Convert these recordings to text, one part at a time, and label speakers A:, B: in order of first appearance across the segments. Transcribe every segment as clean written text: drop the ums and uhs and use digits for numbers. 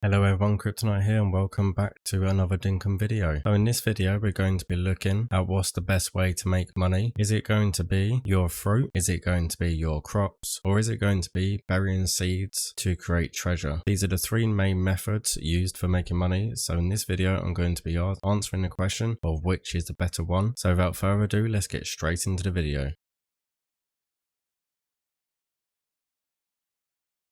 A: Hello everyone, Kryptonite here and welcome back to another Dinkum video. So in this video we're going to be looking at what's the best way to make money. Is it going to be your fruit? Is it going to be your crops? Or is it going to be burying seeds to create treasure? These are the three main methods used for making money. So in this video I'm going to be answering the question of which is the better one. So without further ado, let's get straight into the video.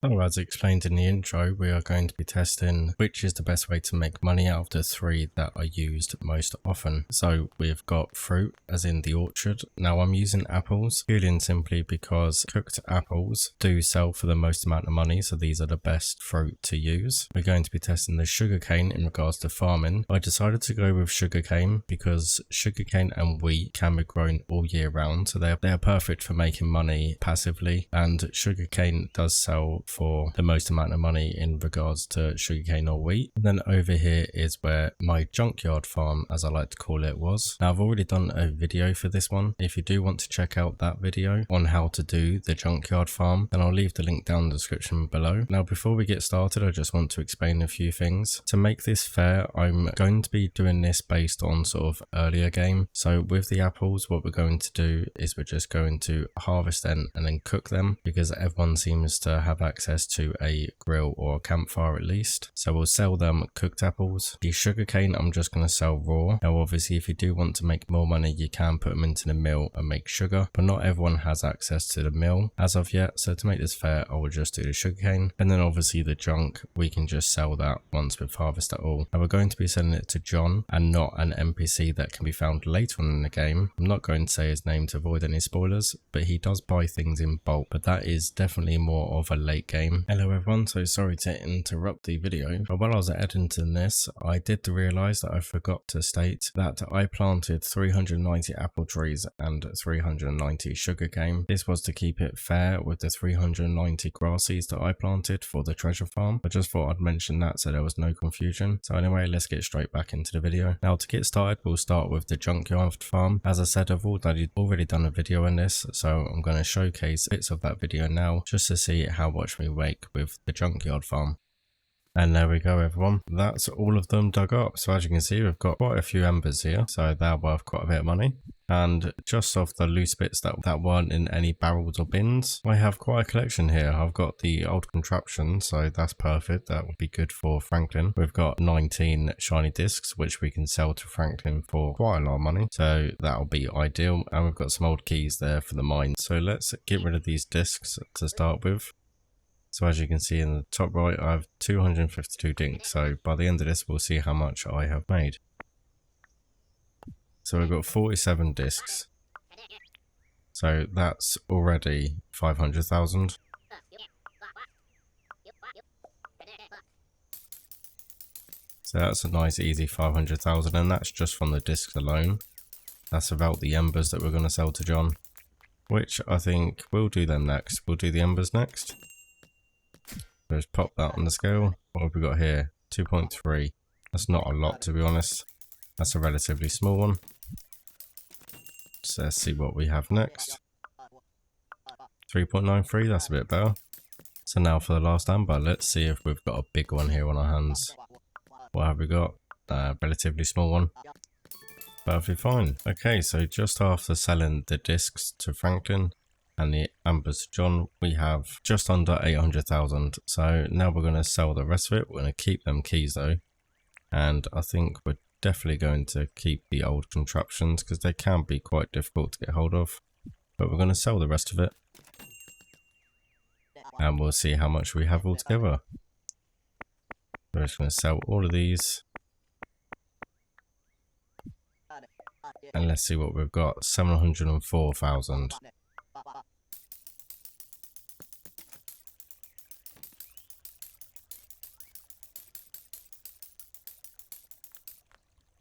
A: So as explained in the intro, we are going to be testing which is the best way to make money out of the three that are used most often. So we've got fruit, as in the orchard. Now I'm using apples, purely and simply because cooked apples do sell for the most amount of money, so these are the best fruit to use. We're going to be testing the sugarcane in regards to farming. I decided to go with sugarcane because sugarcane and wheat can be grown all year round, so they're perfect for making money passively, and sugarcane does sell for the most amount of money in regards to sugarcane or wheat. And then over here is where my junkyard farm, as I like to call it, was. Now I've already done a video for this one. If you do want to check out that video on how to do the junkyard farm, then I'll leave the link down in the description below. Now before we get started, I just want to explain a few things. To make this fair, I'm going to be doing this based on sort of earlier game. So with the apples, what we're going to do is we're just going to harvest them and then cook them, because everyone seems to have access to a grill or a campfire at least. So we'll sell them cooked apples. The sugarcane I'm just going to sell raw. Now obviously if you do want to make more money, you can put them into the mill and make sugar, but not everyone has access to the mill as of yet. So to make this fair, I will just do the sugarcane, and then obviously the junk, we can just sell that once we've harvested it all. Now we're going to be selling it to John and not an NPC that can be found later on in the game. I'm not going to say his name to avoid any spoilers, but he does buy things in bulk, but that is definitely more of a late game. Hello everyone, so sorry to interrupt the video, but while I was editing this, I did realise that I forgot to state that I planted 390 apple trees and 390 sugarcane. This was to keep it fair with the 390 grass seeds that I planted for the treasure farm. I just thought I'd mention that so there was no confusion. So anyway, let's get straight back into the video. Now to get started, we'll start with the junkyard farm. As I said, I've already done a video on this, so I'm going to showcase bits of that video now just to see how much we make with the junkyard farm. And there we go everyone, that's all of them dug up. So as you can see, we've got quite a few embers here, so they're worth quite a bit of money. And just off the loose bits that weren't in any barrels or bins, I have quite a collection here. I've got the old contraption, so that's perfect. That would be good for Franklin. We've got 19 shiny discs, which we can sell to Franklin for quite a lot of money, so that'll be ideal. And we've got some old keys there for the mine. So let's get rid of these discs to start with. So as you can see in the top right, I have 252 dinks. So by the end of this, we'll see how much I have made. So we've got 47 discs. So that's already 500,000. So that's a nice easy 500,000, and that's just from the discs alone. That's without the embers that we're going to sell to John, which I think we'll do them next. We'll do the embers next. Just pop that on the scale. What have we got here? 2.3. That's not a lot, to be honest. That's a relatively small one. So let's see what we have next. 3.93, that's a bit better. So now for the last amber, let's see if we've got a big one here on our hands. What have we got? A relatively small one. Perfectly fine. Okay, so just after selling the discs to Franklin and the ambers to John, we have just under 800,000. So now we're going to sell the rest of it. We're going to keep them keys though, and I think we're definitely going to keep the old contraptions because they can be quite difficult to get hold of, but we're going to sell the rest of it and we'll see how much we have altogether. We're just going to sell all of these and let's see what we've got. 704,000.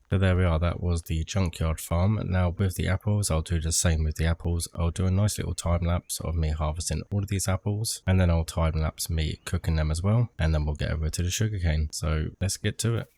A: So there we are, that was the junkyard farm. Now with the apples, I'll do the same with the apples. I'll do a nice little time lapse of me harvesting all of these apples, and then I'll time lapse me cooking them as well, and then we'll get over to the sugarcane. So let's get to it.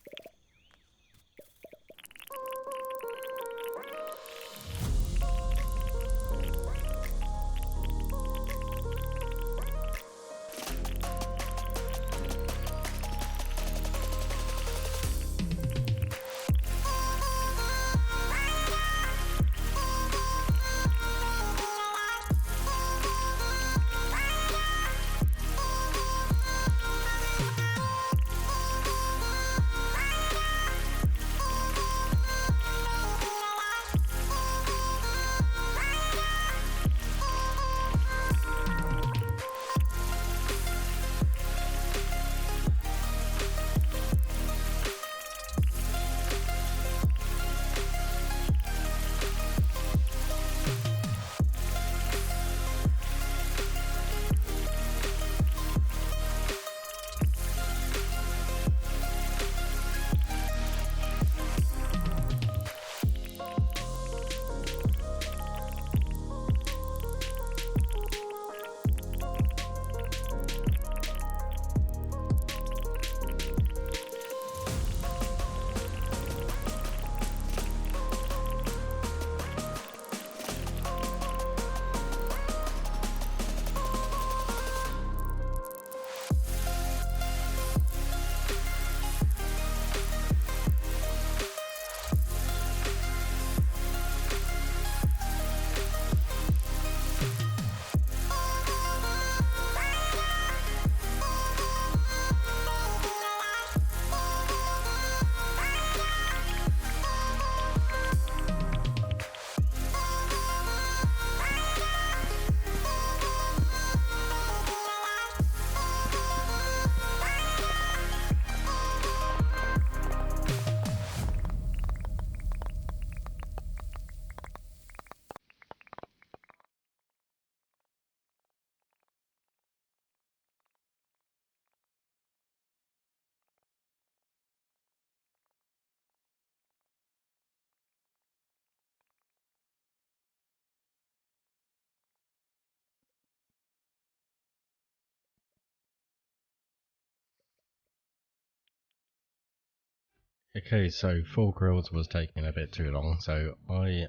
A: Okay, so 4 grills was taking a bit too long, so I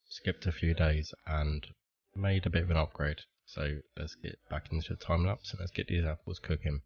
A: skipped a few days and made a bit of an upgrade. So let's get back into the time lapse and let's get these apples cooking.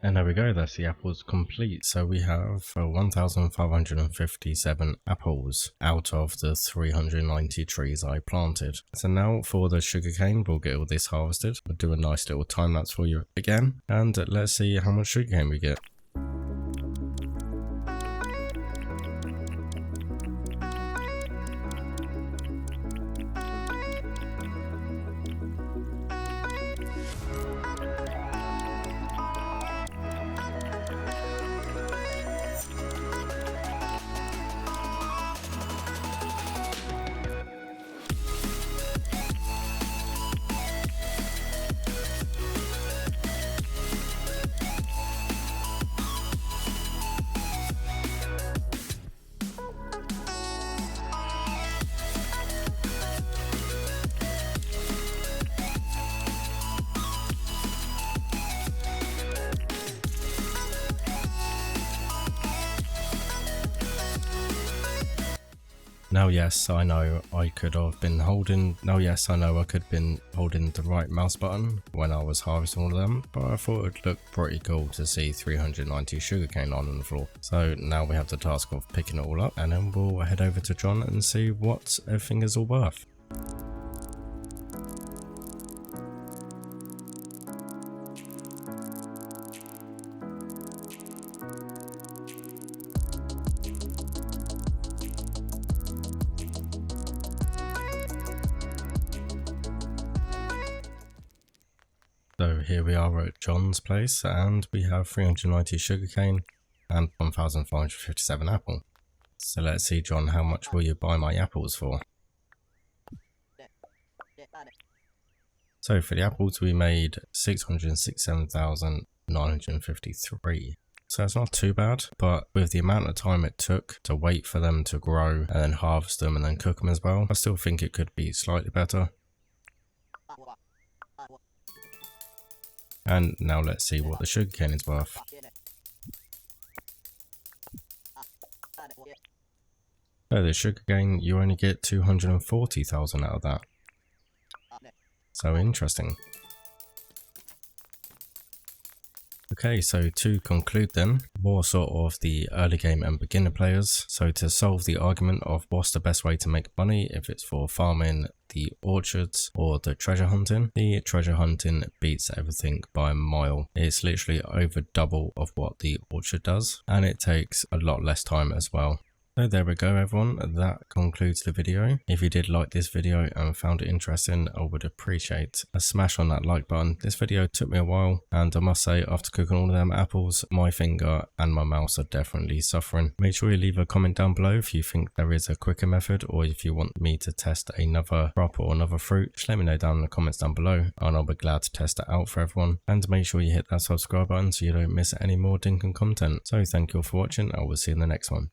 A: And there we go, that's the apples complete. So we have 1,557 apples out of the 390 trees I planted. So now for the sugarcane, we'll get all this harvested. We'll do a nice little time lapse for you again. And let's see how much sugarcane we get. Now yes, I know I could have been holding, the right mouse button when I was harvesting all of them, but I thought it'd look pretty cool to see 390 sugarcane lying on the floor. So now we have the task of picking it all up, and then we'll head over to John and see what everything is all worth. So here we are at John's place, and we have 390 sugarcane and 1,557 apple. So let's see, John, how much will you buy my apples for? So for the apples we made 667,953. So it's not too bad, but with the amount of time it took to wait for them to grow and then harvest them and then cook them as well, I still think it could be slightly better. And now let's see what the sugarcane is worth. So the sugarcane, you only get 240,000 out of that. So interesting. Okay, so to conclude then, more sort of the early game and beginner players. So to solve the argument of what's the best way to make money, if it's for farming, the orchards, or the treasure hunting, the treasure hunting beats everything by a mile. It's literally over double of what the orchard does, and it takes a lot less time as well. So there we go everyone, that concludes the video. If you did like this video and found it interesting, I would appreciate a smash on that like button. This video took me a while, and I must say after cooking all of them apples, my finger and my mouse are definitely suffering. Make sure you leave a comment down below if you think there is a quicker method, or if you want me to test another crop or another fruit. Just let me know down in the comments down below, and I'll be glad to test it out for everyone. And make sure you hit that subscribe button so you don't miss any more Dinkum content. So thank you all for watching, I will see you in the next one.